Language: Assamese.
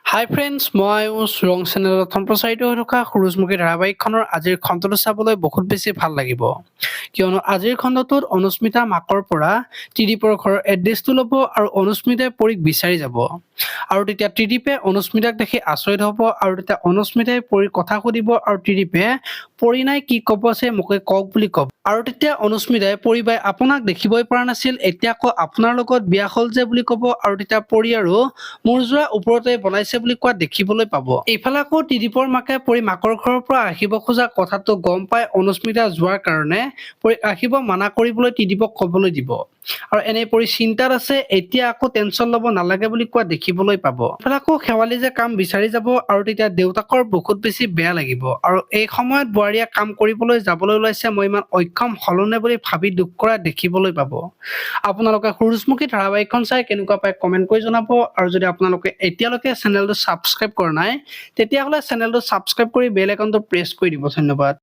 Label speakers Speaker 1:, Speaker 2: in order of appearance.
Speaker 1: হাই ফ্ৰেণ্ডছ, মই ৰং চেনেলত সম্প্ৰচাৰিত হৈ থকা সূৰুযমুখী ধাৰাবাহিকখনৰ আজিৰ খণ্ডটো চাবলৈ বহুত বেছি ভাল লাগিব, কিয়নো আজিৰ খণ্ডটোত অনুস্মিতা মাকৰ পৰা ত্ৰিদীপৰ ঘৰৰ এড্ৰেছটো ল'ব আৰু অনুস্মিতাই পৰীক বিচাৰি যাব। আৰু তেতিয়া ত্ৰিদীপে অনুস্মিতাক দেখি আচৰিত হ'ব আৰু তেতিয়া অনুস্মিতাই পৰীৰ কথা সুধিব আৰু ত্ৰিদীপে পৰী নাই কি ক'ব আছে মোকে কওক বুলি ক'ব। আৰু তেতিয়া অনুস্মিতাই পৰী বাই আপোনাক দেখিবই পৰা নাছিল, এতিয়া আকৌ আপোনাৰ লগত বিয়া হ'ল যে বুলি ক'ব আৰু তেতিয়া পৰী আৰু মোৰ যোৱা ওপৰতে বনাইছে বুলি কোৱা দেখিবলৈ পাব। এইফালে আকৌ ত্ৰিদীপৰ মাকে পৰী মাকৰ ঘৰৰ পৰা আহিব খোজা কথাটো গম পাই অনুস্মিতা যোৱাৰ কাৰণে পৰীক আহিব মানা কৰিবলৈ ত্ৰিদীপক ক'বলৈ দিব আৰু এনে পৰী চিন্তাত আছে, এতিয়া আকৌ টেনচন ল'ব নালাগে বুলি কোৱা দেখিবলৈ পাব। এইফালে আকৌ শেৱালি যে কাম বিচাৰি যাব আৰু তেতিয়া দেউতাকৰ বহুত বেছি বেয়া লাগিব আৰু এই সময়ত বোৱাৰীয়ে কাম কৰিবলৈ যাবলৈ ওলাইছে, মই ইমান অক্ষম হলোনে বুলি ভাবি দুখ কৰা দেখিবলৈ পাব। আপোনালোকে সূৰুযমুখী ধাৰাবাহিকখন চাই কেনেকুৱা পায় কমেন্ট কৰি জনাব আৰু যদি আপোনালোকে এতিয়ালৈকে চেনেলটো ছাবস্ক্ৰাইব কৰা নাই তেতিয়াহ'লে চেনেলটো ছাবস্ক্ৰাইব কৰি বেল আইকনটো প্ৰেছ কৰি দিব। ধন্যবাদ।